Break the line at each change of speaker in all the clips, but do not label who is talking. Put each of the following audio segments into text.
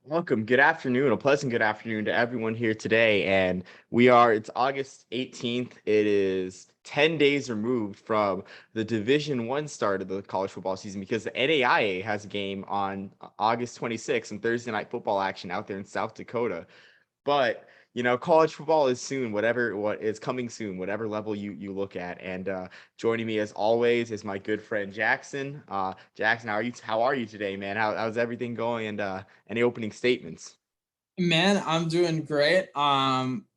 Welcome. Good afternoon. A pleasant good afternoon to everyone here today. And it's August 18th. It is 10 days removed from the Division I start of the college football season because the NAIA has a game on August 26th and Thursday night football action out there in South Dakota. But college football is soon, what is coming soon, whatever level you look at. And joining me as always is my good friend Jackson. Jackson, how are you today, man? How's everything going? And any opening statements?
Man, I'm doing great.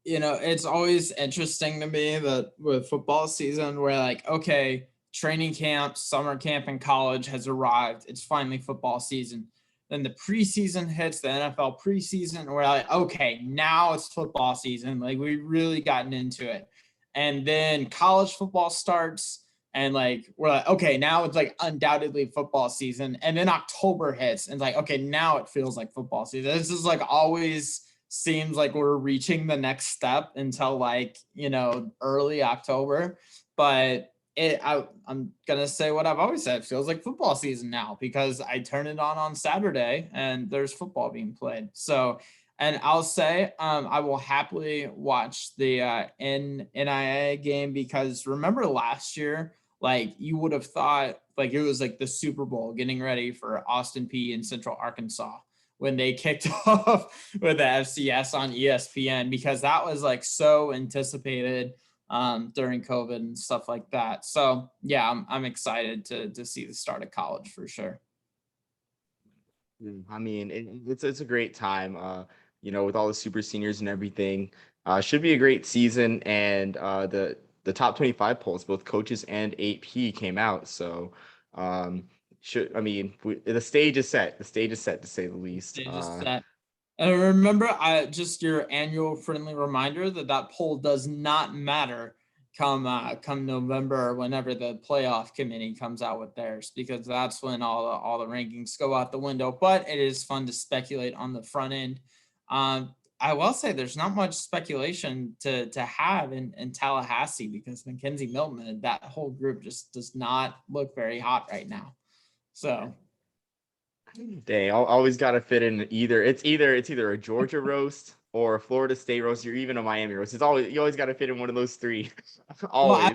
It's always interesting to me that with football season, we're like, okay, training camp, summer camp in college has arrived. It's finally football season. Then the preseason hits, the NFL preseason, and we're like, okay, now it's football season. Like we've really gotten into it. And then college football starts and like we're like, okay, now it's like undoubtedly football season. And then October hits and it's like, okay, now it feels like football season. This is like always seems like we're reaching the next step until like, early October. But I'm gonna say what I've always said. It feels like football season now because I turn it on Saturday and there's football being played. So, and I'll say I will happily watch the NIA game because remember last year, like you would have thought like it was like the Super Bowl getting ready for Austin P and Central Arkansas when they kicked off with the FCS on ESPN because that was like so anticipated during COVID and stuff like that. So yeah, I'm excited to see the start of college for sure.
I mean, it's a great time. With all the super seniors and everything, should be a great season. And the top 25 polls, both coaches and AP came out. So, the stage is set. The stage is set to say the least.
They just that. And remember, just your annual friendly reminder that poll does not matter come November or whenever the playoff committee comes out with theirs, because that's when all the rankings go out the window. But it is fun to speculate on the front end. I will say there's not much speculation to have in Tallahassee because Mackenzie Milton, that whole group just does not look very hot right now. So
Dang, always got to fit in it's either a Georgia roast or a Florida State roast or even a Miami roast. You always got to fit in one of those three.
Well,
Always.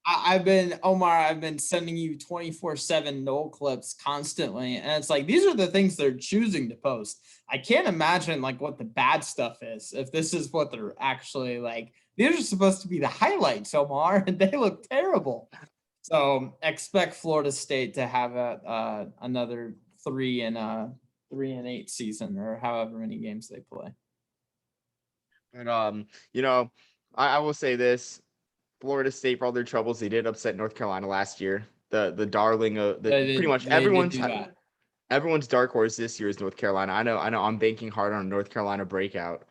I've been Omar. I've been sending you 24/7 Noel clips constantly, and it's like these are the things they're choosing to post. I can't imagine like what the bad stuff is if this is what they're actually like. These are supposed to be the highlights, Omar, and they look terrible. So expect Florida State to have another 3-8 season or however many games they play.
And I will say this: Florida State, for all their troubles, they did upset North Carolina last year. The darling of the pretty much
They did do that.
everyone's dark horse this year is North Carolina. I know I'm banking hard on North Carolina breakout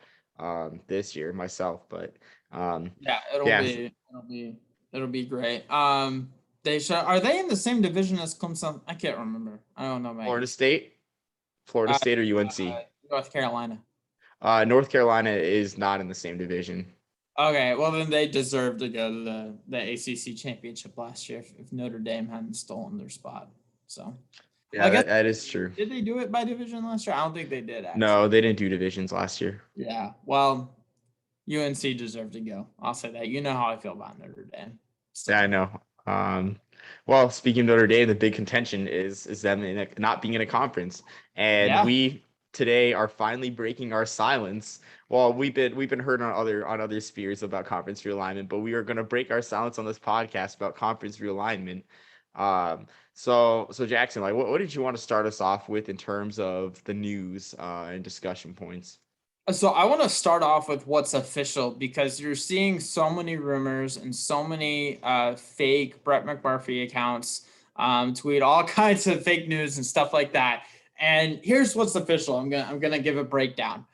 this year myself, but
Yeah,
yeah,
it'll be great. Are they in the same division as Clemson? I can't remember. I don't know my
Florida
East.
State, Florida
Uh,
State or UNC.
North Carolina.
North Carolina is not in the same division.
Okay, well then they deserve to go to the ACC championship last year if Notre Dame hadn't stolen their spot. So, well,
Yeah,
I guess
that is true.
did they do it by division last year? I don't think they did
No,
actually.
they didn't do divisions last year.
Yeah, well, UNC deserved to go. I'll say that. You know how I feel about Notre Dame.
Yeah, I
So
know. Well, speaking of Notre Dame, the big contention is them not being in a conference, and
yeah,
we today are finally breaking our silence. Well, we've been heard on other spheres about conference realignment, but we are going to break our silence on this podcast about conference realignment. So Jackson, like, what did you want to start us off with in terms of the news and discussion points?
So I want to start off with what's official because you're seeing so many rumors and so many fake Brett McMurphy accounts tweet all kinds of fake news and stuff like that. And here's what's official. I'm gonna give a breakdown.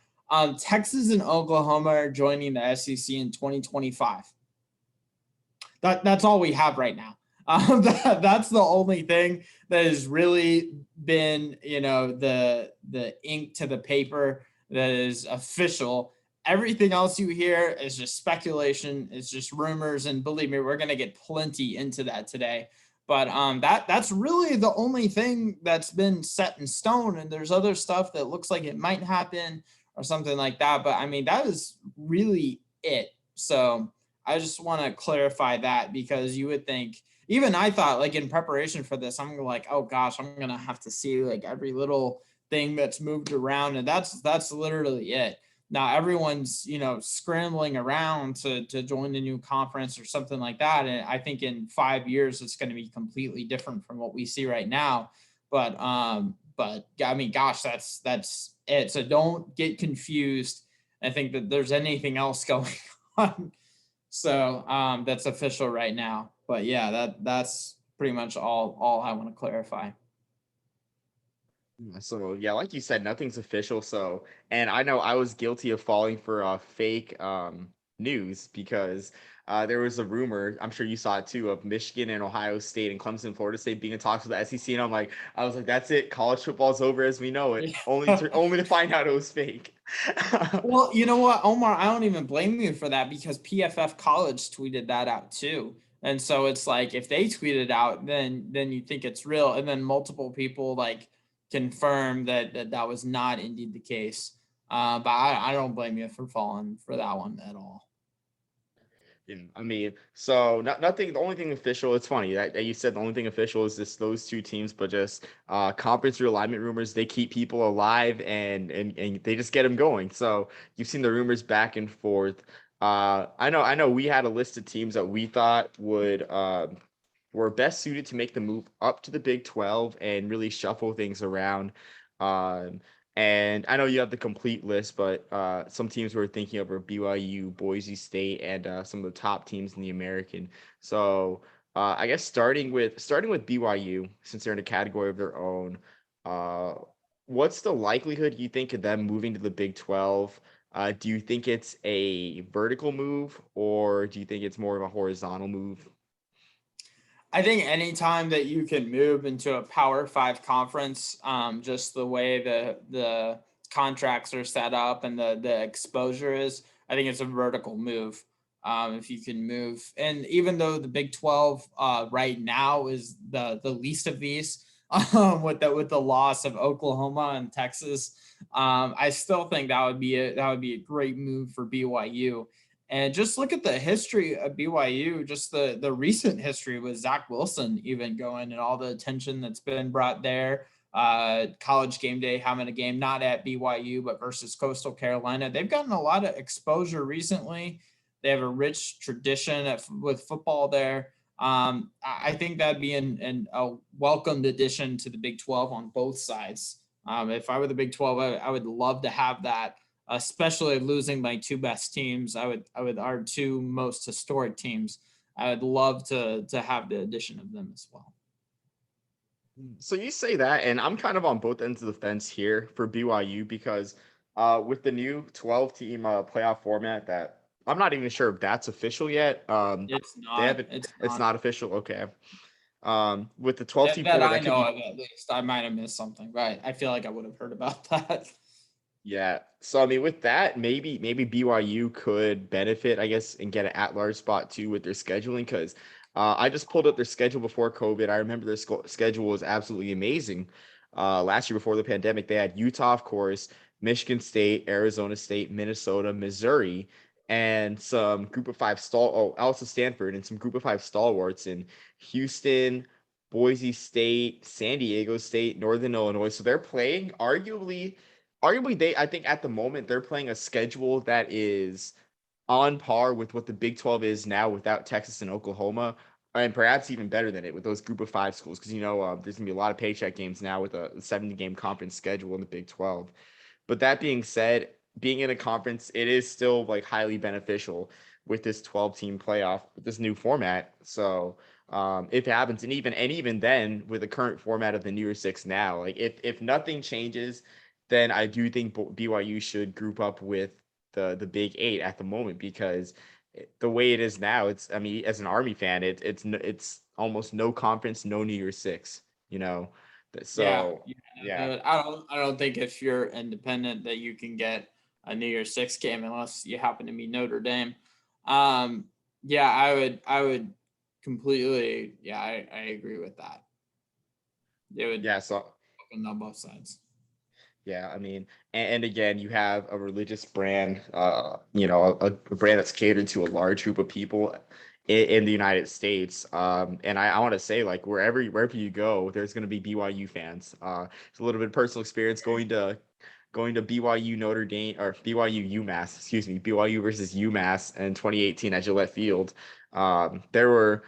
Texas and Oklahoma are joining the SEC in 2025. That's all we have right now. That's the only thing that has really been, the ink to the paper that is official. Everything else you hear is just speculation. It's just rumors, and believe me, we're gonna get plenty into that today. But that's really the only thing that's been set in stone. And there's other stuff that looks like it might happen or something like that. But I mean, that is really it. So I just want to clarify that, because you would think, even I thought, like, in preparation for this, I'm like, oh gosh, I'm gonna have to see like every little thing that's moved around, and that's literally it. Now everyone's, scrambling around to join a new conference or something like that, and I think in 5 years it's going to be completely different from what we see right now. But I mean, gosh, that's it. So don't get confused. I think that there's anything else going on. So that's official right now. But yeah, that's pretty much all I want to clarify.
So yeah, like you said, nothing's official. So, and I know I was guilty of falling for fake news because there was a rumor. I'm sure you saw it too, of Michigan and Ohio State and Clemson, Florida State being in talks with the SEC, and I was like, that's it. College football's over as we know it. Only to find out it was fake.
Well, you know what, Omar, I don't even blame you for that, because PFF College tweeted that out too. And so it's like, if they tweet it out, then you think it's real, and then multiple people like confirm that was not indeed the case. But I don't blame you for falling for that one at all.
I mean, so nothing. The only thing official. It's funny that you said the only thing official is just those two teams, but just conference realignment rumors. They keep people alive and they just get them going. So you've seen the rumors back and forth. I know. We had a list of teams that we thought would were best suited to make the move up to the Big 12 and really shuffle things around. Um, and I know you have the complete list, but some teams we're thinking of are BYU, Boise State, and some of the top teams in the American. So I guess starting with BYU, since they're in a category of their own, uh, what's the likelihood you think of them moving to the Big 12? Do you think it's a vertical move, or do you think it's more of a horizontal move?
I think anytime that you can move into a Power Five conference, just the way the contracts are set up and the exposure is, I think it's a vertical move. If you can move, and even though the Big 12 right now is the least of these, with the loss of Oklahoma and Texas, I still think that would be a great move for BYU. And just look at the history of BYU, just the recent history with Zach Wilson even going, and all the attention that's been brought there. College game day, having a game not at BYU, but versus Coastal Carolina. They've gotten a lot of exposure recently. They have a rich tradition with football there. I think that'd be a welcomed addition to the Big 12 on both sides. If I were the Big 12, I would love to have that, especially losing my two best teams. I would our two most historic teams. I would love to have the addition of them as well.
So you say that, and I'm kind of on both ends of the fence here for BYU because with the new 12 team playoff format that I'm not even sure if that's official yet.
It's
They
not.
haven't.
It's
It's
not.
not official. Okay. With the 12 team
That
format,
I
that could
know
be.
of, at least. I might have missed something, right? I feel like I would have heard about that.
Yeah. So I mean, with that, maybe BYU could benefit, I guess, and get an at-large spot too with their scheduling. Because I just pulled up their schedule before COVID. I remember their schedule was absolutely amazing. Last year before the pandemic, they had Utah, of course, Michigan State, Arizona State, Minnesota, Missouri, and some Group of Five also Stanford, and some Group of Five stalwarts in Houston, Boise State, San Diego State, Northern Illinois. So they're playing arguably they I think at the moment they're playing a schedule that is on par with what the Big 12 is now without Texas and Oklahoma, and perhaps even better than it with those Group of Five schools, because there's gonna be a lot of paycheck games now with a 70-game conference schedule in the Big 12. But that being said, being in a conference, it is still like highly beneficial with this 12-team playoff with this new format. So if it happens, and even then with the current format of the New Year's Six now, like if nothing changes, then I do think BYU should group up with the Big Eight at the moment, because the way it is now, it's, I mean, as an Army fan, it's almost no conference, no New Year's Six, you know.
Yeah,
So
yeah.
yeah.
I don't think if you're independent that you can get a New Year's Six game unless you happen to be Notre Dame. Um, yeah, I would completely. Yeah, I agree with that. It would
Yeah, so
open on both sides.
yeah, I mean, and again, you have a religious brand, a brand that's catered to a large group of people in the United States. And I want to say, like, wherever you go, there's going to be BYU fans. It's a little bit of personal experience going to BYU Notre Dame or BYU UMass, excuse me, BYU versus UMass in 2018 at Gillette Field. There were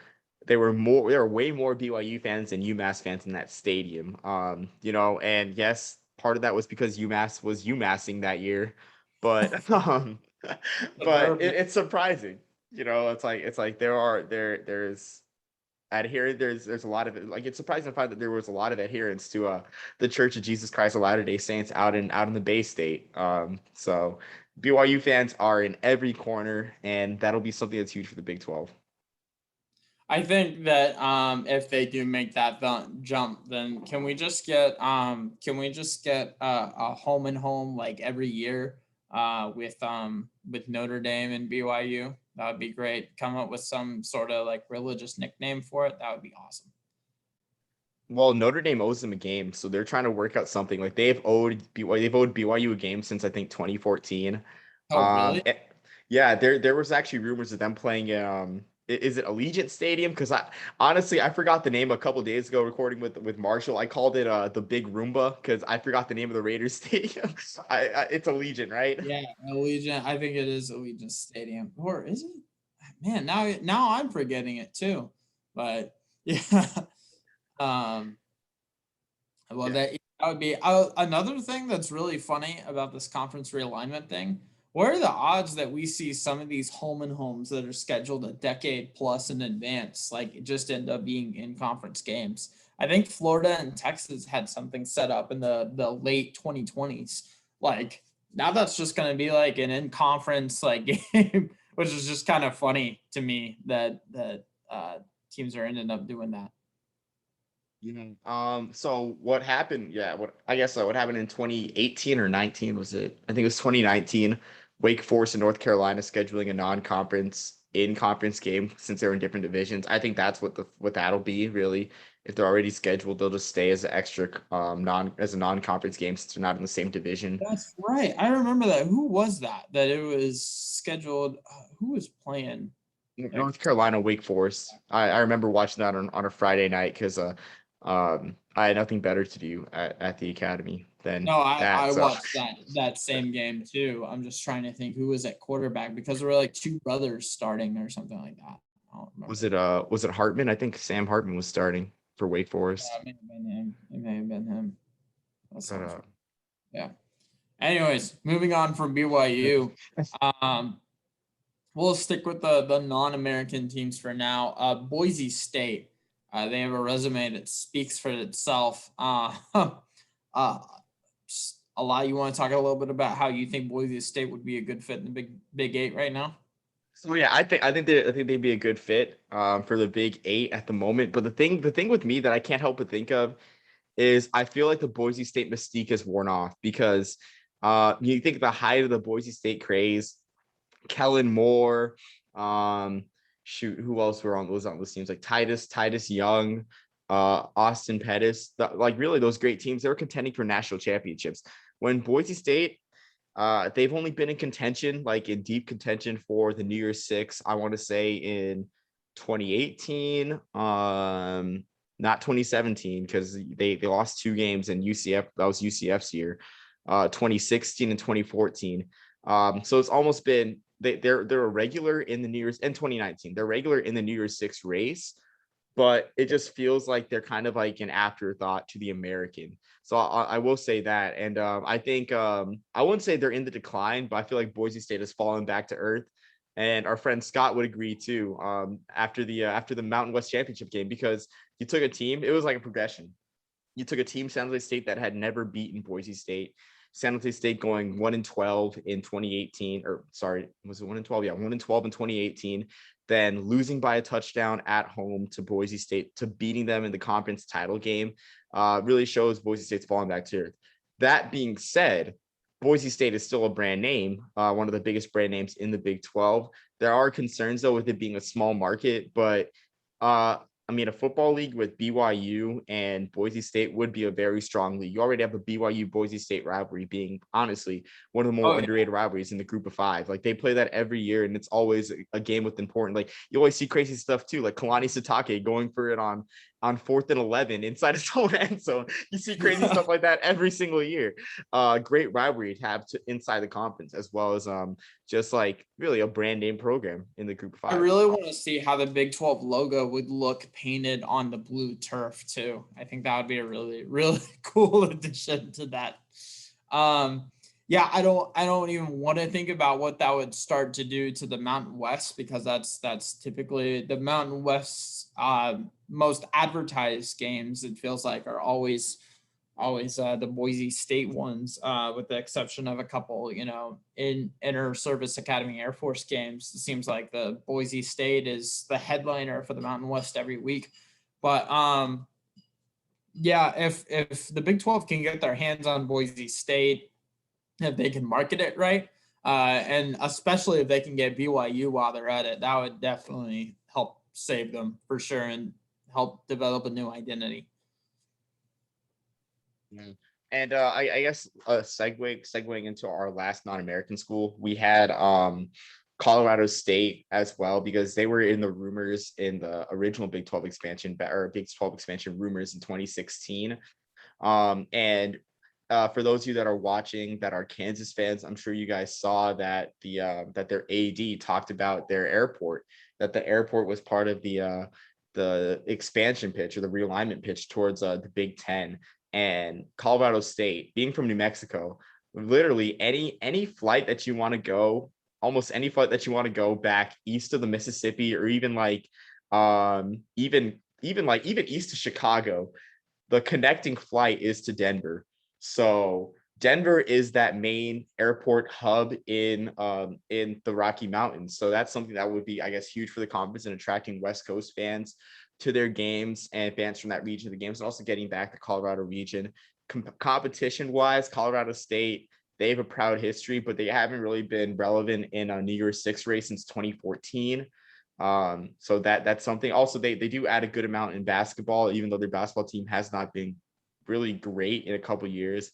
there were way more BYU fans than UMass fans in that stadium. And yes, part of that was because UMass was UMassing that year, but
The verb.
it's surprising. It's like there's adherent there's a lot of it. Like, it's surprising to find that there was a lot of adherence to the Church of Jesus Christ of Latter-day Saints out in the Bay State. So BYU fans are in every corner, and that'll be something that's huge for the Big 12.
I think that if they do make that jump, then can we just get a home and home like every year with Notre Dame and BYU? That would be great. Come up with some sort of like religious nickname for it. That would be awesome.
Well, Notre Dame owes them a game, so they're trying to work out something. Like, they've owed BYU a game since, I think, 2014.
Oh, really?
Yeah, there was actually rumors of them playing is it Allegiant Stadium? Because I honestly I forgot the name a couple days ago recording with Marshall. I called it the Big Roomba because I forgot the name of the Raiders stadium. It's Allegiant, right?
Yeah, Allegiant. I think it is Allegiant Stadium, or is it? Man, now I'm forgetting it too. But yeah, um, well,
Yeah.
that would be another thing that's really funny about this conference realignment thing. What are the odds that we see some of these home and homes that are scheduled a decade plus in advance, like just end up being in conference games? I think Florida and Texas had something set up in the late 2020s. Like now that's just going to be like an in conference like game, which is just kind of funny to me that teams are ending up doing that.
Yeah. So what happened? Yeah. What happened in 2018 or 19 was it? I think it was 2019. Wake Forest and North Carolina scheduling a non-conference in-conference game since they're in different divisions. I think that's what that'll be really. If they're already scheduled, they'll just stay as an extra as a non-conference game since they're not in the same division.
That's right. I remember that. Who was that? That it was scheduled. Who was playing? Like,
North Carolina, Wake Forest. I remember watching that on a Friday night because I had nothing better to do at the academy than
no, I
that. So
watched that same game too. I'm just trying to think who was at quarterback because there were like two brothers starting or something like that. I don't remember.
was it Hartman? I think Sam Hartman was starting for Wake Forest.
It may have been him. It may have been him. That
But
sounds right. Yeah. Anyways, moving on from BYU. Um, we'll stick with the non-American teams for now. Boise State. They have a resume that speaks for itself. Uh, a lot. You want to talk a little bit about how you think Boise State would be a good fit in the Big Eight right now?
So yeah, I think they'd be a good fit for the Big Eight at the moment. But the thing with me that I can't help but think of is I feel like the Boise State mystique has worn off because you think the height of the Boise State craze, Kellen Moore, shoot, who else was on those teams? Like Titus Young, Austin Pettis, like really those great teams. They were contending for national championships. When Boise State, they've only been in contention, like in deep contention for the New Year's Six, I want to say in 2018, not 2017, because they lost two games in UCF. That was UCF's year, 2016 and 2014. So it's almost been they're a regular in the New Year's in 2019. They're regular in the New Year's Six race, but it just feels like they're kind of like an afterthought to the American. So I will say that. And I think I wouldn't say they're in the decline, but I feel like Boise State has fallen back to earth. And our friend Scott would agree too, after the Mountain West Championship game, because you took a team, it was like a progression. You took a team, San Jose State, that had never beaten Boise State. San Jose State going 1-12 in 2018, or sorry, was it 1-12? Yeah, 1-12 in 2018. Then losing by a touchdown at home to Boise State, to beating them in the conference title game, really shows Boise State's falling back to earth. That being said, Boise State is still a brand name, one of the biggest brand names in the Big 12. There are concerns though with it being a small market, but I mean, a football league with BYU and Boise State would be a very strong league. You already have a BYU Boise State rivalry being honestly one of the more
Oh, yeah.
underrated rivalries in the group of five. Like they play that every year, and it's always a game with important. Like you always see crazy stuff too, like Kalani Sitake going for it on 4th and 11 inside his own end zone. You see crazy stuff like that every single year. Great rivalry to have inside the conference, as well as just like really a brand name program in the group of
I
five.
really want to see how the Big 12 logo would look painted on the blue turf too. I think that would be a really, really cool addition to that. Yeah, I don't even want to think about what that would start to do to the Mountain West, because that's typically the Mountain West's most advertised games. It feels like are always the Boise State ones, with the exception of a couple, in inter service academy Air Force games. It seems like the Boise State is the headliner for the Mountain West every week. But yeah, if the Big 12 can get their hands on Boise State, if they can market it right, and especially if they can get BYU while they're at it, that would definitely help save them for sure and help develop a new identity.
Mm. And I guess segueing into our last non-American school, we had Colorado State as well, because they were in the rumors in the original Big 12 expansion or Big 12 expansion rumors in 2016. And for those of you that are watching that are Kansas fans, I'm sure you guys saw that that their AD talked about their airport, that the airport was part of the expansion pitch or the realignment pitch towards the Big Ten. And Colorado State, being from New Mexico, literally any flight that you want to go, almost any flight that you want to go back east of the Mississippi, or even like even east of Chicago, the connecting flight is to Denver. So Denver is that main airport hub in the Rocky Mountains. So that's something that would be, I guess, huge for the conference and attracting West Coast fans to their games and fans from that region of the games, and also getting back the Colorado region. Competition wise, Colorado State, they have a proud history, but they haven't really been relevant in a New Year's Six race since 2014. So that's something. Also, they do add a good amount in basketball, even though their basketball team has not been really great in a couple of years.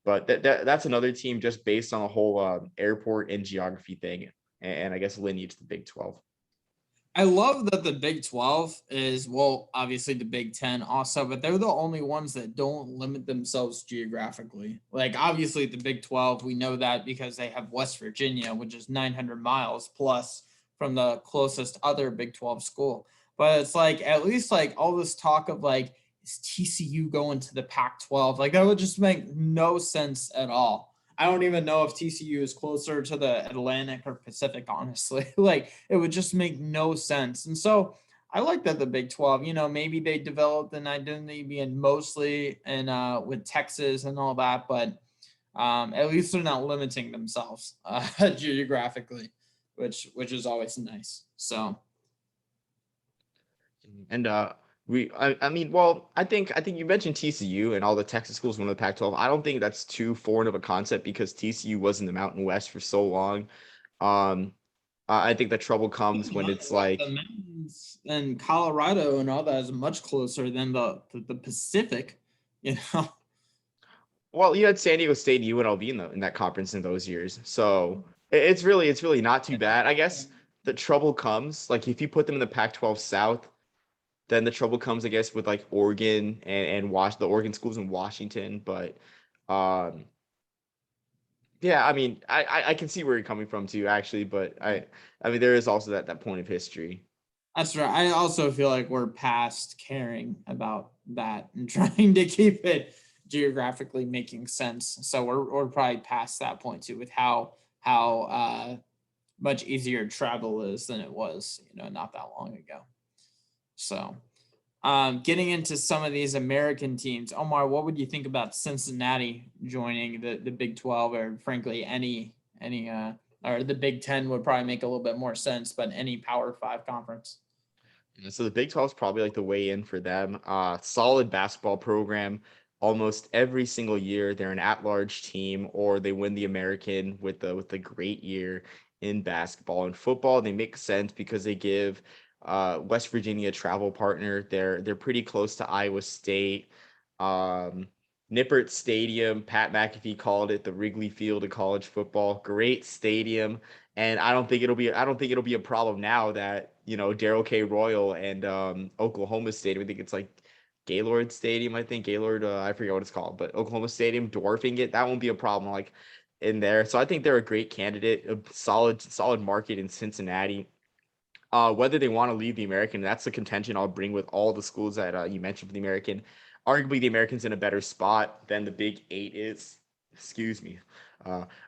But that's another team just based on the whole airport and geography thing, and I guess lineage to the Big 12.
I love that the Big 12 is, well, obviously the Big 10 also, but they're the only ones that don't limit themselves geographically. Like, obviously, the Big 12, we know that because they have West Virginia, which is 900 miles plus from the closest other Big 12 school. But it's like, at least like all this talk of like, is TCU going to the Pac-12? Like, that would just make no sense at all. I don't even know if TCU is closer to the Atlantic or Pacific, honestly. Like, it would just make no sense. And so I like that the Big 12, maybe they developed an identity being mostly in with Texas and all that, but at least they're not limiting themselves geographically, which is always nice. So
And I mean, well, I think you mentioned TCU and all the Texas schools won the Pac-12. I don't think that's too foreign of a concept because TCU was in the Mountain West for so long. I think the trouble comes when it's
the
like,
mountains and Colorado and all that is much closer than the Pacific, you know.
well, you had San Diego State and UNLV in that conference in those years, so it's really not too bad. I guess the trouble comes like if you put them in the Pac-12 South, then the trouble comes, I guess, with like Oregon and the Oregon schools in Washington. But um, yeah, I mean, I can see where you're coming from too, actually. But I mean, there is also that point of history.
That's right. I also feel like we're past caring about that and trying to keep it geographically making sense. So we're probably past that point too, with how much easier travel is than it was, not that long ago. So getting into some of these American teams, Omar, what would you think about Cincinnati joining the Big 12, or frankly any or the Big 10 would probably make a little bit more sense, but any Power 5 conference?
So the Big 12 is probably like the way in for them. Solid basketball program. Almost every single year, they're an at-large team, or they win the American with the great year in basketball and football. They make sense because they give West Virginia travel partner. They're pretty close to Iowa State. Um, Nippert Stadium, Pat McAfee called it the Wrigley Field of college football. Great stadium, and I don't think it'll be a problem now that Darrell K. Royal and Oklahoma Stadium. I think it's like Gaylord Stadium. I think Gaylord. I forget what it's called, but Oklahoma Stadium dwarfing it. That won't be a problem. Like in there, so I think they're a great candidate. A solid market in Cincinnati. Whether they want to leave the American, that's the contention I'll bring with all the schools that you mentioned for the American. Arguably, the American's in a better spot than the Big Eight is. Excuse me.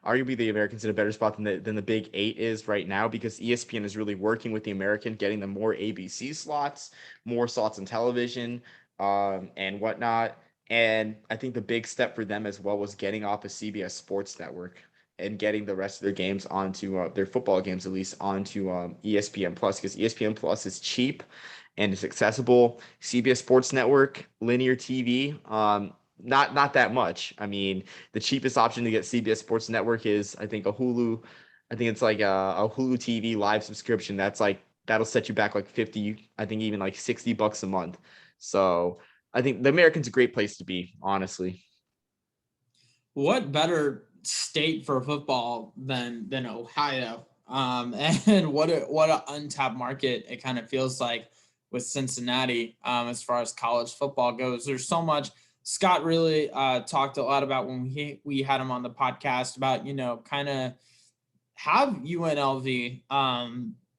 Arguably, the American's in a better spot than the Big Eight is right now because ESPN is really working with the American, getting them more ABC slots, more slots on television, and whatnot. And I think the big step for them as well was getting off of CBS Sports Network and getting the rest of their games onto their football games, at least onto ESPN Plus, because ESPN Plus is cheap and it's accessible. CBS Sports Network, linear TV, not that much. I mean, the cheapest option to get CBS Sports Network is, I think, a Hulu. I think it's like a Hulu TV live subscription. That'll set you back like 50, I think even like $60 a month. So I think the American's a great place to be, honestly.
What better state for football than Ohio? And what an untapped market it kind of feels like with Cincinnati as far as college football goes. There's so much. Scott really talked a lot about when we had him on the podcast about kind of have UNLV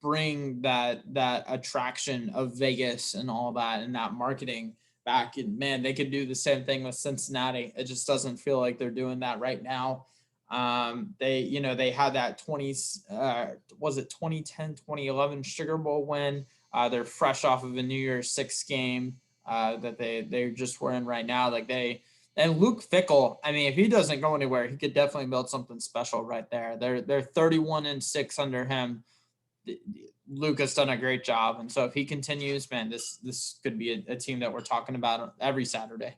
bring that attraction of Vegas and all that and that marketing back. And man, they could do the same thing with Cincinnati. It just doesn't feel like they're doing that right now. They had that 2010, 2011 Sugar Bowl win. They're fresh off of a New Year's Six game that they just were in right now. And Luke Fickell, I mean, if he doesn't go anywhere, he could definitely build something special right there. They're 31-6 under him. Luke has done a great job, and so if he continues, man, this could be a team that we're talking about every Saturday.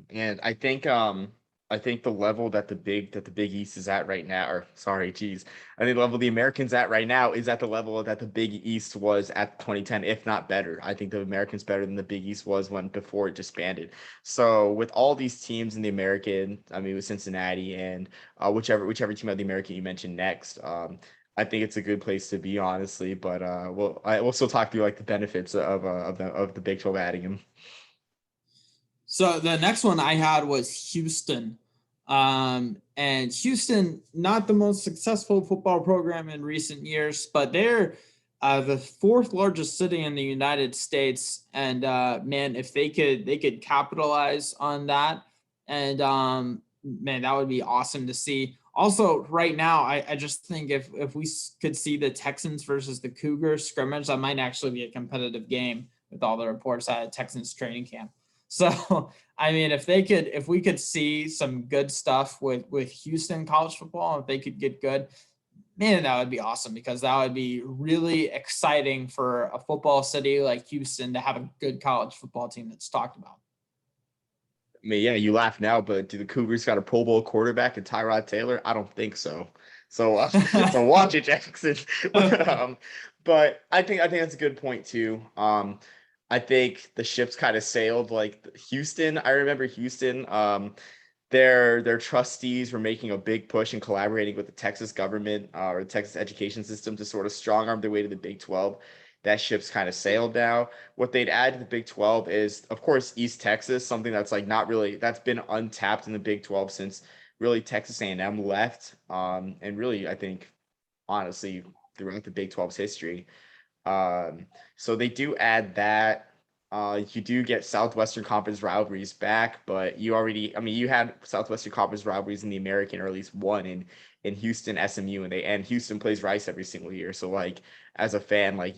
And I think the level that the Big East is at right now, or sorry, geez, I think the level the Americans at right now is at the level that the Big East was at 2010, if not better. I think the Americans better than the Big East was before it disbanded. So with all these teams in the American, I mean with Cincinnati and whichever team of the American you mentioned next, I think it's a good place to be, honestly. But we'll still talk through like the benefits of the Big 12 adding him.
So the next one I had was Houston. And Houston, not the most successful football program in recent years, but they're the fourth largest city in the United States. And man, if they could capitalize on that, and man, that would be awesome to see. Also, right now, I just think if we could see the Texans versus the Cougars scrimmage, that might actually be a competitive game with all the reports out of Texans training camp. So, I mean, if we could see some good stuff with Houston college football, if they could get good, man, that would be awesome because that would be really exciting for a football city like Houston to have a good college football team that's talked about.
I mean, yeah, you laugh now, but do the Cougars got a Pro Bowl quarterback in Tyrod Taylor? I don't think so. So, so watch it, Jackson. But I think that's a good point too. I think the ship's kind of sailed. Like Houston, I remember Houston. Their trustees were making a big push and collaborating with the Texas government or the Texas education system to sort of strong arm their way to the Big 12. That ship's kind of sailed now. What they'd add to the Big 12 is, of course, East Texas, something that's like not really that's been untapped in the Big 12 since really Texas A&M left, and really I think honestly throughout the Big 12's history. So they do add that. You do get Southwestern Conference rivalries back, but you had Southwestern Conference rivalries in the American, or at least one in Houston, SMU, and Houston plays Rice every single year. So like as a fan, like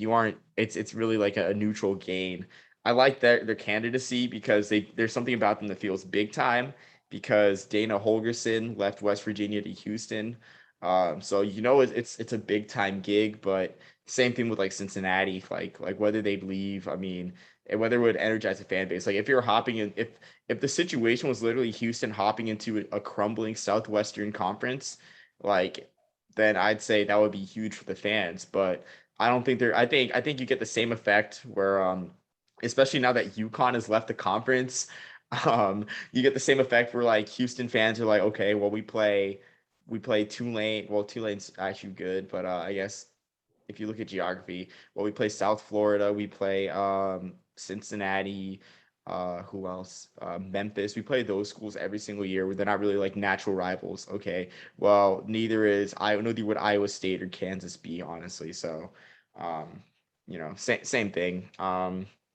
it's really like a neutral game. I like their candidacy because there's something about them that feels big time because Dana Holgerson left West Virginia to Houston. So it's a big time gig, but same thing with like Cincinnati, like whether they'd leave, I mean, and whether it would energize a fan base. Like if you're hopping in, if the situation was literally Houston hopping into a crumbling Southwestern Conference, like then I'd say that would be huge for the fans. But I don't think they're. I think you get the same effect where especially now that UConn has left the conference, you get the same effect where like Houston fans are like, okay, well we play Tulane. Well, Tulane's actually good, but I guess if you look at geography, well, we play South Florida, we play Cincinnati, who else? Memphis. We play those schools every single year where they're not really like natural rivals. Okay. Well, neither would Iowa State or Kansas be, honestly. So um, same thing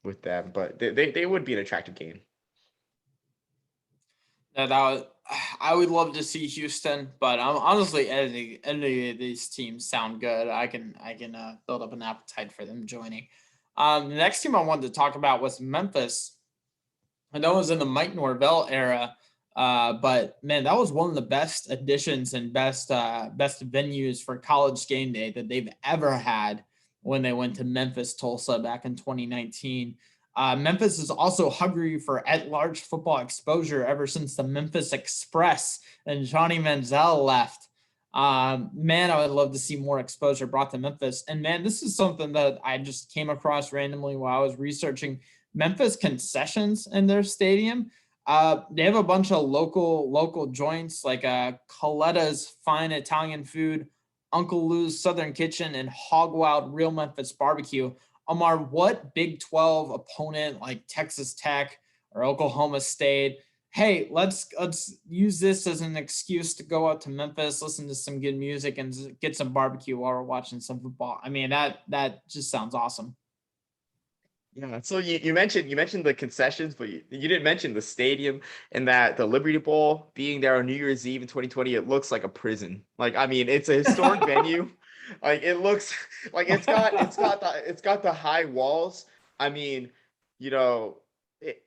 with them, but they would be an attractive game.
I would love to see Houston, but honestly, any of these teams sound good. I can build up an appetite for them joining. The next team I wanted to talk about was Memphis. I know it was in the Mike Norvell era, but man, that was one of the best additions and best venues for college game day that they've ever had when they went to Memphis Tulsa back in 2019. Memphis is also hungry for at-large football exposure ever since the Memphis Express and Johnny Manziel left. Man, I would love to see more exposure brought to Memphis. And man, this is something that I just came across randomly while I was researching Memphis concessions in their stadium. They have a bunch of local joints like Coletta's Fine Italian Food, Uncle Lou's Southern Kitchen, and Hog Wild Real Memphis Barbecue. Omar, what Big 12 opponent like Texas Tech or Oklahoma State? Hey, let's use this as an excuse to go out to Memphis, listen to some good music, and get some barbecue while we're watching some football. I mean, that just sounds awesome.
Yeah, so you mentioned the concessions, but you didn't mention the stadium and that the Liberty Bowl being there on New Year's Eve in 2020. It looks like a prison. Like I mean, it's a historic venue. Like it looks like it's got the high walls. I mean, you know,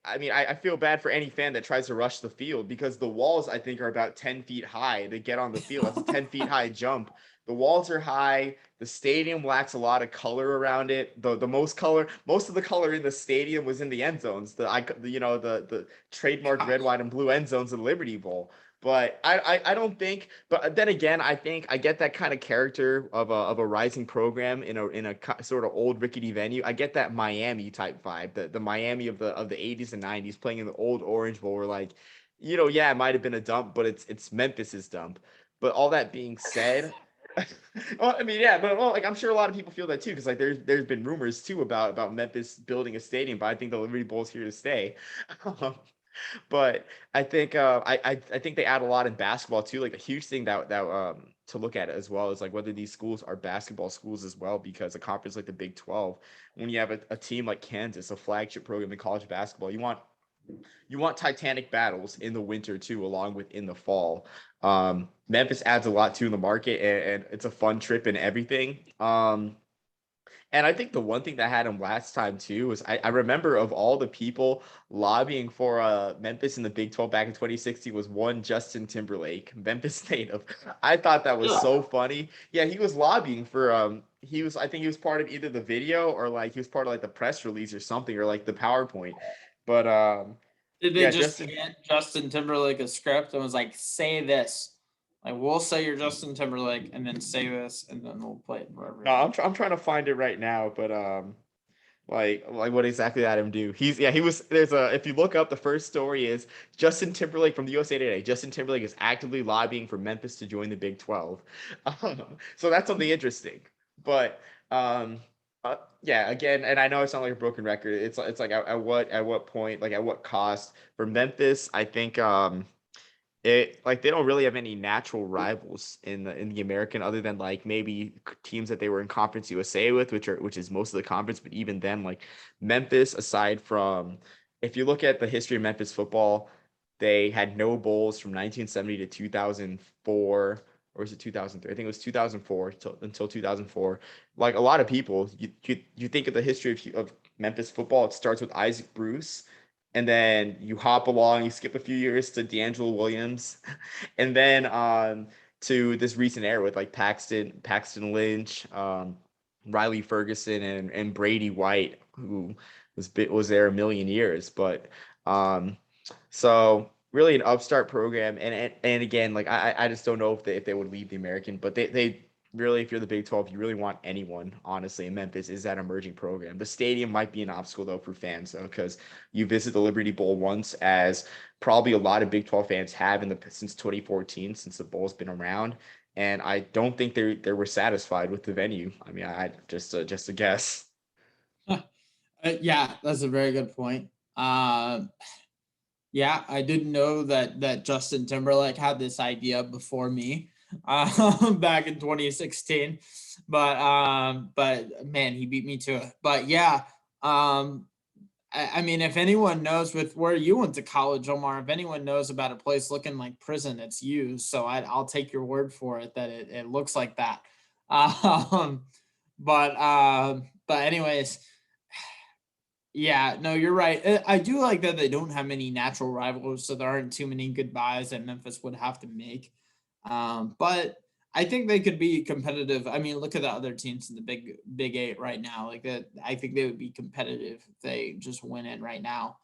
I feel bad for any fan that tries to rush the field because the walls I think are about 10 feet high to get on the field. That's a 10 feet high jump. The walls are high. The stadium lacks a lot of color around it. Most of the color in the stadium was in the end zones. The trademark red, white, and blue end zones of the Liberty Bowl. But I don't think. But then again, I think I get that kind of character of a rising program in a sort of old rickety venue. I get that Miami type vibe, the Miami of the 80s and 90s playing in the old Orange Bowl. Where like, yeah, it might have been a dump, but it's Memphis's dump. But all that being said, well, I mean, yeah, but well, like I'm sure a lot of people feel that too, because like there's been rumors too about Memphis building a stadium, but I think the Liberty Bowl is here to stay. Um, but I think I think they add a lot in basketball too. Like a huge thing that to look at as well is like whether these schools are basketball schools as well, because a conference like the Big 12, when you have a team like Kansas, a flagship program in college basketball, you want titanic battles in the winter too, along with in the fall. Memphis adds a lot to the market, and it's a fun trip and everything. And I think the one thing that had him last time too was I remember of all the people lobbying for Memphis in the Big 12 back in 2016 was one Justin Timberlake, Memphis native. I thought that was
Yeah.
so funny. Yeah, he was lobbying for I think he was part of either the video or like he was part of like the press release or something or like the PowerPoint. But
Did they
yeah,
just
Justin.
hand Justin Timberlake a script and was like, say this? Like, we'll say you're Justin Timberlake and then say this, and then we'll play it for
No,
everyone.
I'm trying to find it right now, but like what exactly did him do? He was there's a if you look up the first story is Justin Timberlake from the USA Today. Justin Timberlake is actively lobbying for Memphis to join the Big 12. So that's something interesting. But yeah, again, and I know it's not like a broken record. It's like at what point, like at what cost for Memphis? I think it like they don't really have any natural rivals in the American other than like maybe teams that they were in Conference USA with, which is most of the conference. But even then, like Memphis, aside from if you look at the history of Memphis football, they had no bowls from 1970 to 2004, or was it 2003? I think it was 2004 until 2004. Like a lot of people, you think of the history of Memphis football, it starts with Isaac Bruce, and then you hop along, you skip a few years to D'Angelo Williams, and then to this recent era with like Paxton Lynch, Riley Ferguson, and Brady White, who was there a million years. But um, so really an upstart program, and again, like I just don't know if they would leave the American, but they really, if you're the Big 12, you really want anyone, honestly, in Memphis is that emerging program. The stadium might be an obstacle, though, for fans, though, because you visit the Liberty Bowl once, as probably a lot of Big 12 fans have since 2014, since the bowl's been around. And I don't think they were satisfied with the venue. I mean, I just a guess.
Yeah, that's a very good point. Yeah, I didn't know that Justin Timberlake had this idea before me, back in 2016, but man, he beat me to it. But yeah, I mean, if anyone knows with where you went to college, Omar, if anyone knows about a place looking like prison, it's you. So I'll take your word for it that it looks like that. Um, but anyways, yeah, no, you're right. I do like that they don't have many natural rivals, so there aren't too many goodbyes that Memphis would have to make. But I think they could be competitive. I mean, look at the other teams in the Big Eight right now. Like that, I think they would be competitive if they just win it right now.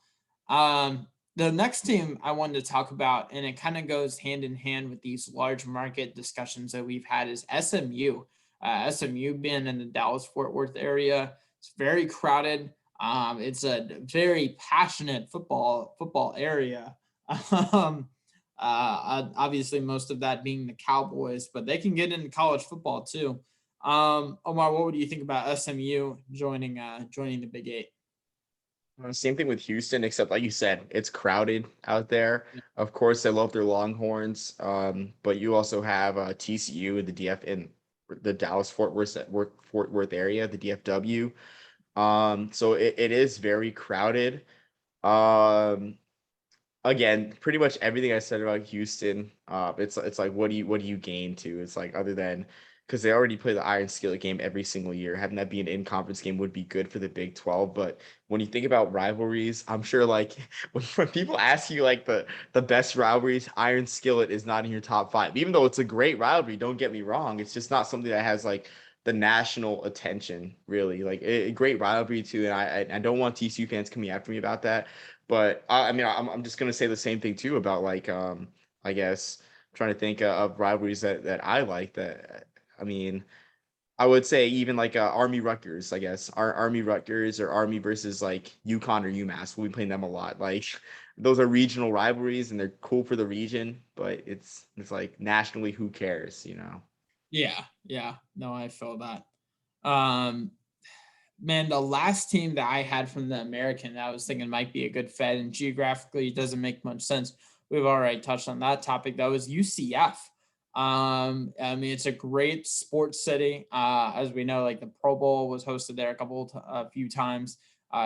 The next team I wanted to talk about, and it kind of goes hand in hand with these large market discussions that we've had, is SMU. SMU being in the Dallas Fort Worth area, it's very crowded. It's a very passionate football area. Um, Obviously, most of that being the Cowboys, but they can get into college football too. Omar, what would you think about SMU joining the Big Eight?
Same thing with Houston, except like you said, it's crowded out there. Of course, they love their Longhorns, but you also have TCU in the DF in the Dallas Fort Worth area, the DFW. So it is very crowded. Um, Again, pretty much everything I said about Houston, it's like what do you gain to? It's like other than because they already play the Iron Skillet game every single year. Having that be an in-conference game would be good for the Big 12. But when you think about rivalries, I'm sure like when people ask you like the best rivalries, Iron Skillet is not in your top five. Even though it's a great rivalry, don't get me wrong. It's just not something that has like the national attention, really. Like a great rivalry too. And I don't want TCU fans coming after me about that. But I mean, I'm just gonna say the same thing too about like I guess I'm trying to think of rivalries that I like. That I mean, I would say even like Army Rutgers, I guess Army Rutgers or Army versus like UConn or UMass. We'll be playing them a lot. Like those are regional rivalries and they're cool for the region, but it's like nationally, who cares, you know?
Yeah. No, I feel that. Um, Man, the last team that I had from the American that I was thinking might be a good fit, and geographically it doesn't make much sense. We've already touched on that topic. That was UCF. I mean, it's a great sports city. As we know, like the Pro Bowl was hosted there a few times.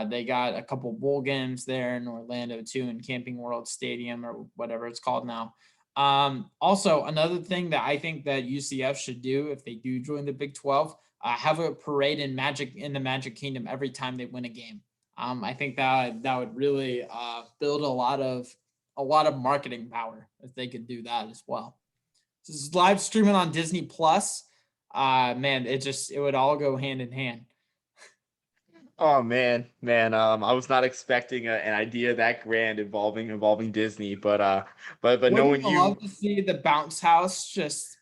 They got a couple bowl games there in Orlando too, in Camping World Stadium or whatever it's called now. Also, another thing that I think that UCF should do if they do join the Big 12, have a parade in the Magic Kingdom every time they win a game. I think that would really build a lot of marketing power if they could do that as well. This is live streaming on Disney Plus. Man, it would all go hand in hand.
Oh man. I was not expecting an idea that grand involving Disney, but
Wouldn't
knowing
you love
you,
to see the bounce house just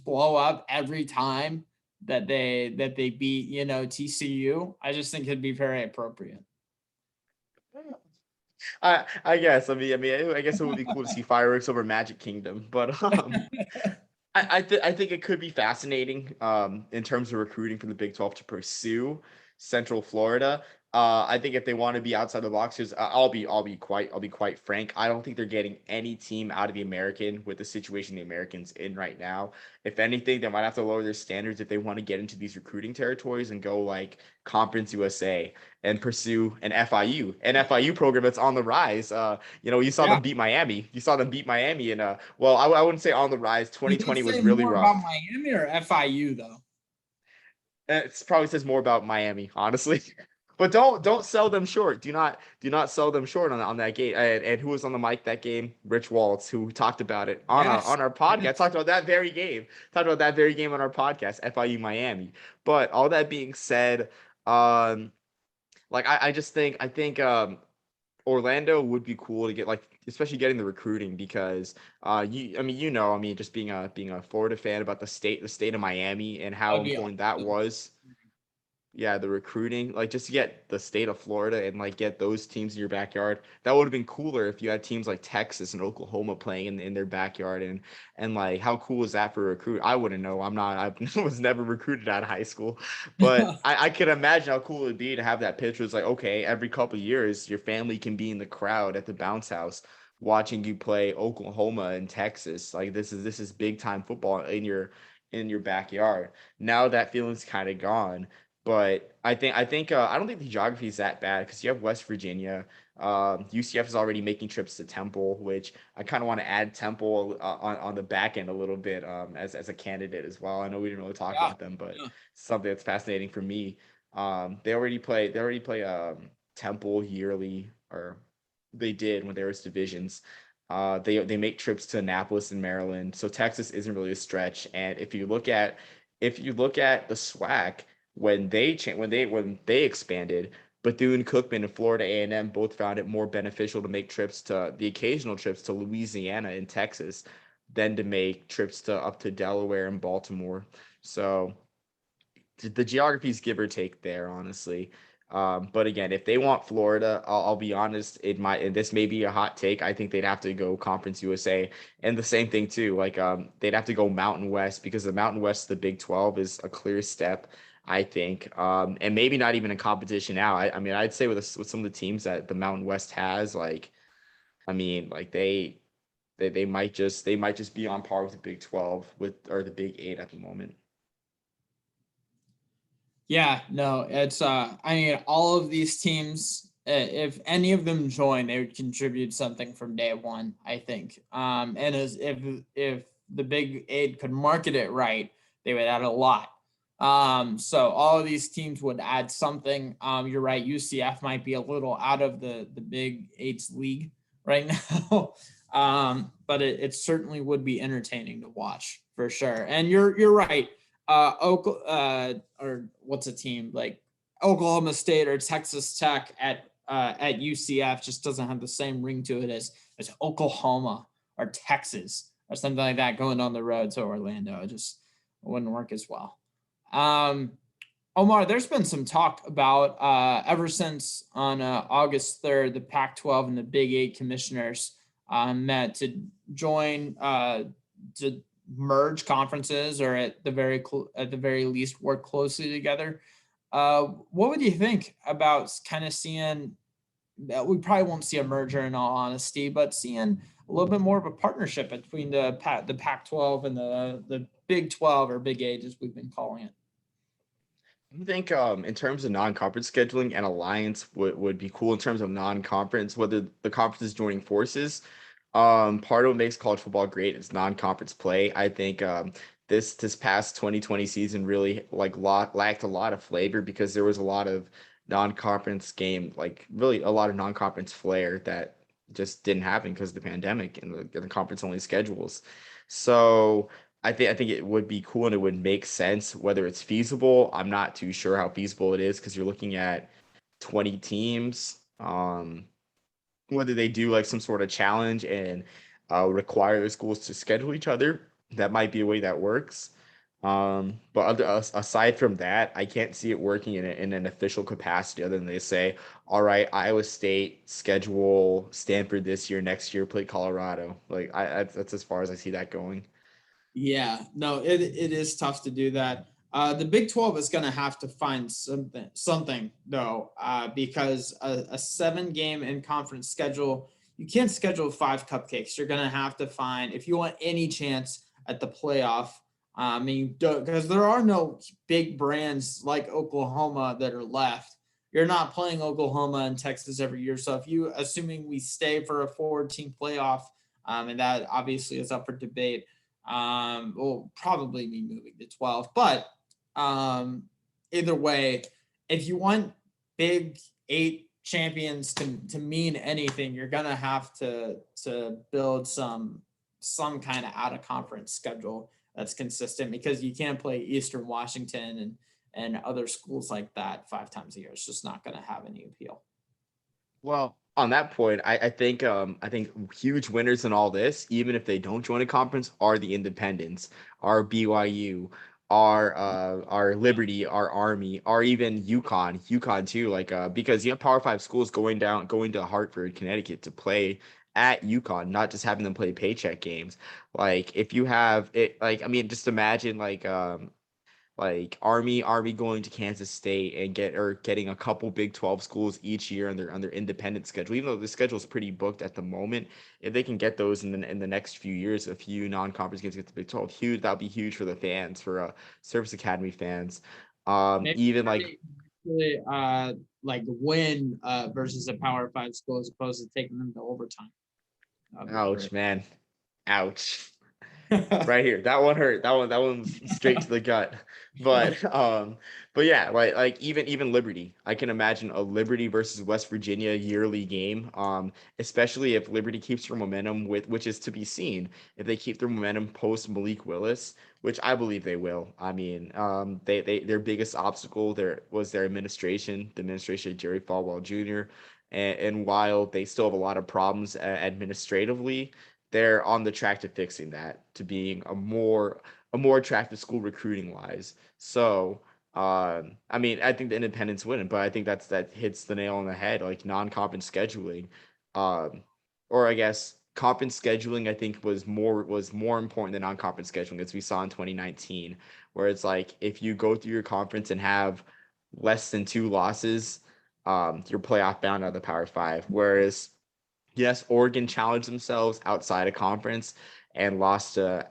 blow up every time that they beat, TCU? I just think it'd be very appropriate.
I guess it would be cool to see fireworks over Magic Kingdom, but I think it could be fascinating in terms of recruiting for the Big 12 to pursue Central Florida. I think if they want to be outside the box, because I'll be quite frank. I don't think they're getting any team out of the American with the situation the Americans in right now. If anything, they might have to lower their standards if they want to get into these recruiting territories and go like Conference USA and pursue an FIU program that's on the rise. You saw
Yeah.
them beat Miami. You saw them beat Miami, and well, I wouldn't say on the rise.
Does that
2020 was
say
really
more about
rough.
Miami or FIU though?
It probably says more about Miami, honestly. But don't sell them short. Do not sell them short on that game. And who was on the mic that game? Rich Waltz, who talked about it on our
Yes.
on our podcast. Talked about that very game. Talked about that very game on our podcast, FIU Miami. But all that being said, like I think Orlando would be cool to get like especially getting the recruiting because just being a Florida fan about the state of Miami and
Oh
how
yeah.
important that was. Yeah, the recruiting, like just to get the state of Florida and like get those teams in your backyard. That would have been cooler if you had teams like Texas and Oklahoma playing in their backyard and like how cool is that for a recruit? I wouldn't know. I was never recruited out of high school, but I could imagine how cool it'd be to have that picture. It's like, okay, every couple of years your family can be in the crowd at the bounce house watching you play Oklahoma and Texas. Like this is big time football in your backyard. Now that feeling's kind of gone. But I don't think the geography is that bad because you have West Virginia. UCF is already making trips to Temple, which I kind of want to add Temple on the back end a little bit as a candidate as well. I know we didn't really talk
Yeah.
about them, but
Yeah.
something that's fascinating for me. They already play Temple yearly, or they did when there was divisions. They make trips to Annapolis in Maryland, so Texas isn't really a stretch. And if you look at the SWAC when they expanded, Bethune-Cookman and Florida A&M both found it more beneficial to make the occasional trips to Louisiana and Texas than to make trips to up to Delaware and Baltimore. So the geography's give or take there, honestly. But again, if they want Florida, I'll be honest, and this may be a hot take. I think they'd have to go Conference USA, and the same thing too. Like they'd have to go Mountain West because the Mountain West, the Big 12, is a clear step, I think. And maybe not even in competition now. I mean, I'd say with some of the teams that the Mountain West has, like, I mean, like they might just be on par with the Big 12 or the Big 8 at the moment.
Yeah, no, it's I mean all of these teams if any of them join, they would contribute something from day one, I think. And as if the Big 8 could market it right, they would add a lot. So all of these teams would add something. You're right, UCF might be a little out of the Big 8's league right now. But it certainly would be entertaining to watch for sure. And you're right, or what's a team like Oklahoma State or Texas Tech at UCF just doesn't have the same ring to it as Oklahoma or Texas or something like that going on the road to Orlando. It just wouldn't work as well. Um, Omar, there's been some talk about ever since on August 3rd, the Pac-12 and the Big 8 commissioners met to join to merge conferences or at the very least work closely together. What would you think about kind of seeing? We probably won't see a merger in all honesty, but seeing a little bit more of a partnership between the Pac-12 and the Big 12 or Big 8 as we've been calling it.
I think in terms of non-conference scheduling, an alliance would be cool in terms of non-conference, whether the conference is joining forces. Part of what makes college football great is non-conference play. I think this past 2020 season really lacked a lot of flavor because there was a lot of non-conference game, like really a lot of non-conference flair that just didn't happen because of the pandemic and the conference only schedules. So I think it would be cool and it would make sense. Whether it's feasible, I'm not too sure how feasible it is because you're looking at 20 teams. Whether they do like some sort of challenge and require the schools to schedule each other, that might be a way that works. But aside from that, I can't see it working in an official capacity other than they say, all right, Iowa State schedule Stanford this year, next year play Colorado. Like that's as far as I see that going.
Yeah, no, it is tough to do that. The Big 12 is going to have to find something though, because a 7 game in conference schedule, you can't schedule 5 cupcakes. You're going to have to find if you want any chance at the playoff. I mean, because there are no big brands like Oklahoma that are left. You're not playing Oklahoma and Texas every year. So if you assuming we stay for a 4-team playoff, and that obviously is up for debate, will probably be moving to 12. But either way, if you want Big 8 champions to mean anything, you're gonna have to build some kind of out of conference schedule that's consistent because you can't play Eastern Washington and other schools like that 5 times a year. It's just not gonna have any appeal.
Well, on that point, I think huge winners in all this, even if they don't join a conference, are the independents, are BYU, are Liberty, our Army, or even UConn too. Like because you have Power Five schools going to Hartford, Connecticut to play at UConn, not just having them play paycheck games. Like if you have it, like I mean, just imagine like Army going to Kansas State and getting a couple Big 12 schools each year on their independent schedule. Even though the schedule is pretty booked at the moment, if they can get those in the next few years, a few non-conference games get the Big 12, huge. That'll be huge for the fans, for Service Academy fans.
Maybe
Even like
they actually like win versus a Power Five school as opposed to taking them to overtime. That'd be
ouch,
great.
man, ouch. Right here. That one hurt. That one's straight to the gut. But but yeah, like even Liberty. I can imagine a Liberty versus West Virginia yearly game. Especially if Liberty keeps their momentum with which is to be seen. If they keep their momentum post Malik Willis, which I believe they will. I mean, they their biggest obstacle there was their administration, the administration of Jerry Falwell Jr. And while they still have a lot of problems administratively, they're on the track to fixing that, to being a more attractive school recruiting wise. So I mean, I think the independents win, but I think that hits the nail on the head, like non-conference scheduling. Um, or I guess conference scheduling, I think was more important than non-conference scheduling, as we saw in 2019, where it's like if you go through your conference and have less than two losses, you're playoff bound out of the Power Five. Whereas yes, Oregon challenged themselves outside of conference and lost to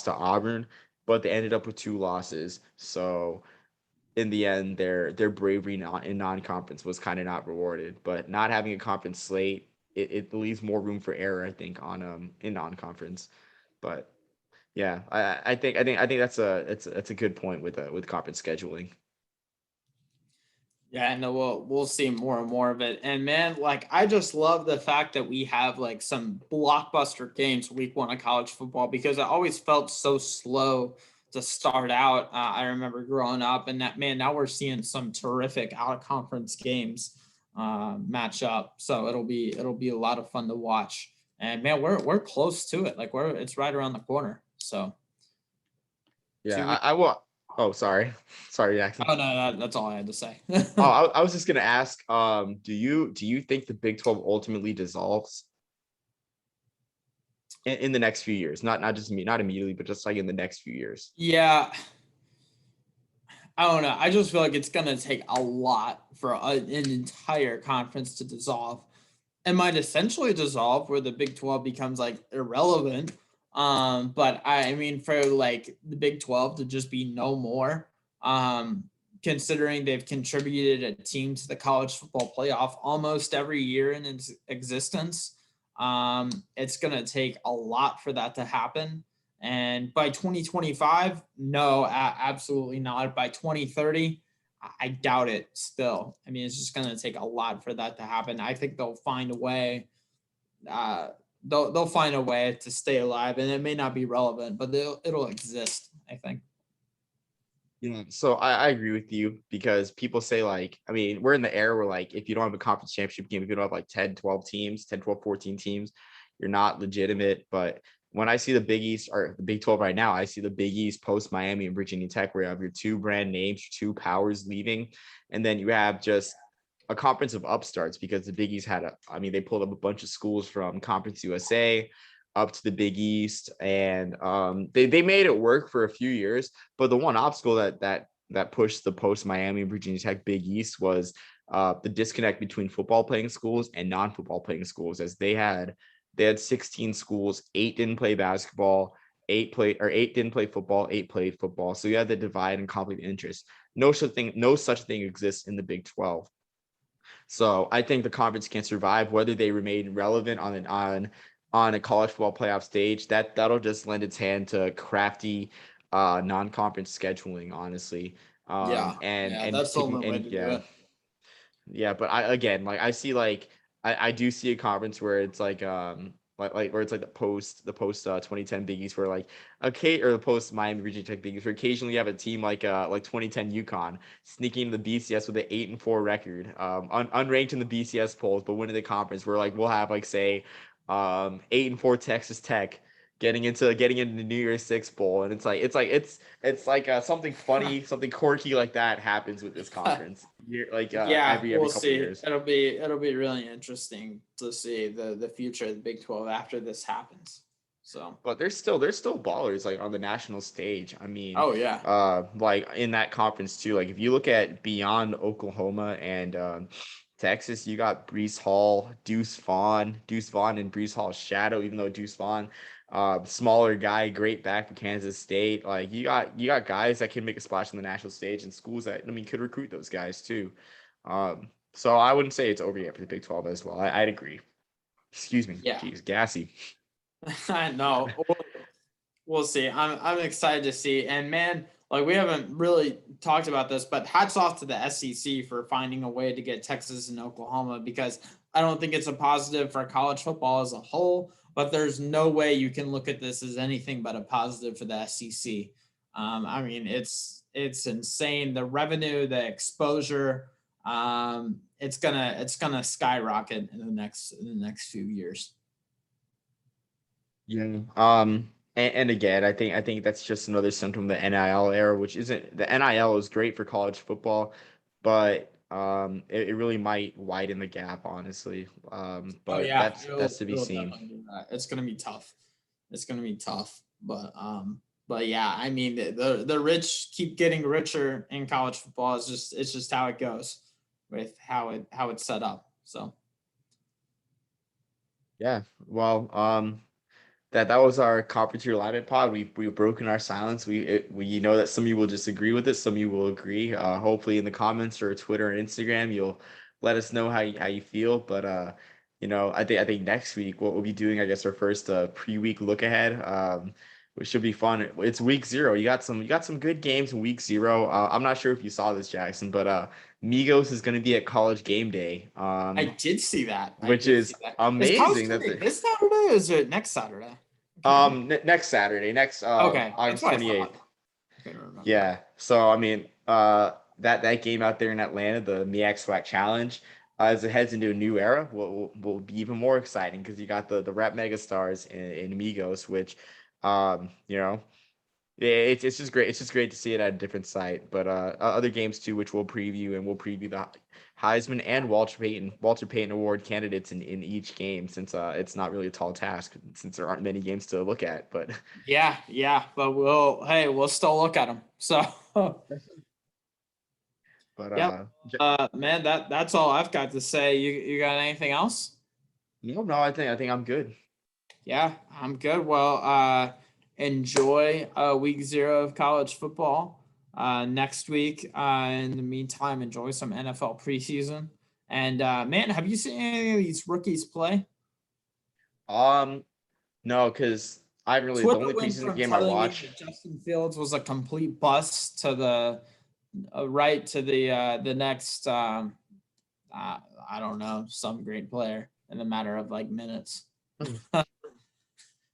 Auburn, but they ended up with two losses. So in the end, their bravery in non-conference was kind of not rewarded. But not having a conference slate, it leaves more room for error, I think, on in non-conference. But yeah, I think that's a good point with conference scheduling.
Yeah, no, we'll see more and more of it. And man, like I just love the fact that we have like some blockbuster games week one of college football because it always felt so slow to start out. I remember growing up, and that man, now we're seeing some terrific out of conference games match up. So it'll be a lot of fun to watch. And man, we're close to it. Like it's right around the corner. So
Yeah,
2 weeks.
I will. Oh, sorry, sorry, Jackson.
Oh no, that's all I had to say.
Oh, I was just gonna ask, do you think the Big 12 ultimately dissolves in the next few years? Not just me, not immediately, but just like in the next few years.
Yeah, I don't know. I just feel like it's gonna take a lot for an entire conference to dissolve. It might essentially dissolve where the Big 12 becomes like irrelevant. But I mean, for like the Big 12 to just be no more, considering they've contributed a team to the college football playoff almost every year in its existence, it's gonna take a lot for that to happen. And by 2025, no, absolutely not. By 2030, I doubt it still. I mean, it's just going to take a lot for that to happen. I think they'll find a way. Uh, they'll find a way to stay alive, and it may not be relevant, but it'll exist. I think.
Yeah, so I agree with you because people say like, I mean, we're in the era where like if you don't have a conference championship game, if you don't have like 10, 12 teams, 10, 12, 14 teams, you're not legitimate. But when I see the Big East or the Big 12 right now, I see the Big East post Miami and Virginia Tech, where you have your two brand names, your two powers leaving, and then you have just a conference of upstarts because the Big East I mean, they pulled up a bunch of schools from Conference USA up to the Big East, and they made it work for a few years. But the one obstacle that pushed the post Miami Virginia Tech Big East was the disconnect between football playing schools and non-football playing schools, as they had 16 schools, 8 didn't play basketball, 8 didn't play football, 8 played football. So you had the divide and conflict of interest. No such thing exists in the Big 12. So I think the conference can survive whether they remain relevant on a college football playoff stage. That'll just lend its hand to crafty non-conference scheduling, honestly.
Yeah, yeah,
And
that's the
taking
only way
and
to do
yeah,
it.
yeah. But I again, like I see like I do see a conference where it's like like where it's like the post 2010 Biggies where like okay, or the post Miami Virginia Tech Biggies where occasionally you have a team like 2010 UConn sneaking into the BCS with an 8-4 record, unranked in the BCS polls but winning the conference, where like we'll have like say 8-4 Texas Tech getting into the New Year's Six Bowl, and it's like something funny, something quirky like that happens with this conference
Yeah,
every
we'll
couple of
see.
years.
It'll be really interesting to see the future of the Big 12 after this happens. So,
But there's still ballers like on the national stage. I mean,
oh yeah.
like in that conference too. Like if you look at beyond Oklahoma and Texas, you got Brees Hall, Deuce Vaughn and Brees Hall's shadow. Even though Deuce Vaughn, smaller guy, great back for Kansas State. Like you got guys that can make a splash on the national stage, and schools that could recruit those guys too. So I wouldn't say it's over yet for the Big 12 as well. I'd agree. Excuse me.
Yeah.
Jeez, gassy.
I know. We'll see. I'm excited to see. And man, like we haven't really talked about this, but hats off to the SEC for finding a way to get Texas and Oklahoma, because I don't think it's a positive for college football as a whole, but there's no way you can look at this as anything but a positive for the SEC. I mean, it's insane. The revenue, the exposure, it's gonna skyrocket in the next few years.
Yeah. And again, I think that's just another symptom of the NIL era, which isn't the NIL is great for college football, but it really might widen the gap, honestly.
Oh
But
yeah,
that's to be
it'll
seen.
definitely do that. It's gonna be tough. It's gonna be tough. But yeah, I mean the rich keep getting richer in college football. It's just how it goes with how it's set up. So
Yeah. Well, that was our conference realignment pod. We've broken our silence. We know that some of you will disagree with it, some of you will agree. Hopefully in the comments or Twitter and Instagram, you'll let us know how you feel. But I think next week what we'll be doing, I guess, our first pre-week look ahead. Which should be fun. It's week 0. You got some good games in week 0. I'm not sure if you saw this, Jackson, but Migos is going to be at College Game Day.
I did see that. I
Which
did see
is
that. Is college
amazing.
Game
That
Day
the
this Saturday or is it next Saturday? I can't remember.
Next Saturday, next
Okay, that's
August
what I
28th.
thought. I couldn't remember.
Yeah. So I mean, that game out there in Atlanta, the MEAC SWAC Challenge, as it heads into a new era, will be even more exciting because you got the rap megastars in Migos, which, yeah, it's just great. It's just great to see it at a different site. But other games too, which we'll preview, and we'll preview the Heisman and Walter Payton Award candidates in each game, since it's not really a tall task since there aren't many games to look at. But
Yeah, but we'll still look at them. So
but
yep. Man, that's all I've got to say. You got anything else?
no, I think I'm good.
Yeah, I'm good. Well, enjoy week 0 of college football next week. In the meantime, enjoy some NFL preseason. And man, have you seen any of these rookies play?
Um, no, because the
Twitter
only
went
preseason
from
game I
telling me
watch.
that Justin Fields was a complete bust to the right to the next I don't know, some great player in the matter of like minutes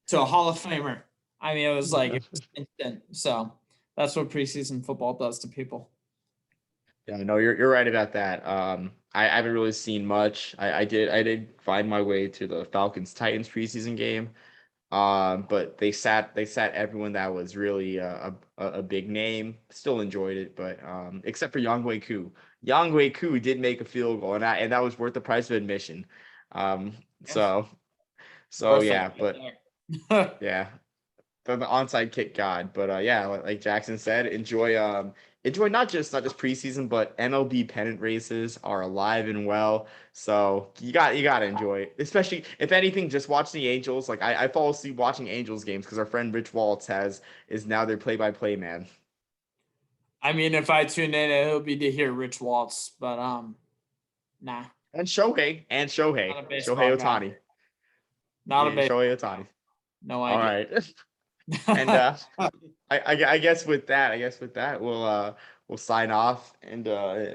to a Hall of Famer. I mean, it was instant. So that's what preseason football does to people.
Yeah, no, you're right about that. I haven't really seen much. I did find my way to the Falcons Titans preseason game. But they sat everyone that was really a big name. Still enjoyed it, but except for Younghoe Koo. Younghoe Koo did make a field goal, and that was worth the price of admission. Um,
Yeah,
so
worth it
yeah,
right
but
there.
yeah, the onside kick god. But yeah, like Jackson said, enjoy not just preseason, but MLB pennant races are alive and well. So you got to enjoy it. Especially if anything, just watch the Angels. Like I fall asleep watching Angels games because our friend Rich Waltz is now their play-by-play man.
I mean, if I tune in, it'll be to hear Rich Waltz, but nah,
And Shohei
not a baseball
Shohei
guy.
Ohtani.
Not a
Yeah,
baseball
Shohei
guy.
Ohtani.
No
All
idea.
right. And I guess with that we'll sign off, and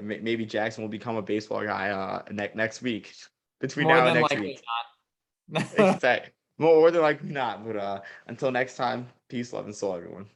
maybe Jackson will become a baseball guy next week, between
More
now and
than
next
likely
week.
not.
Exactly. More than likely not. But until next time, peace, love, and soul, everyone.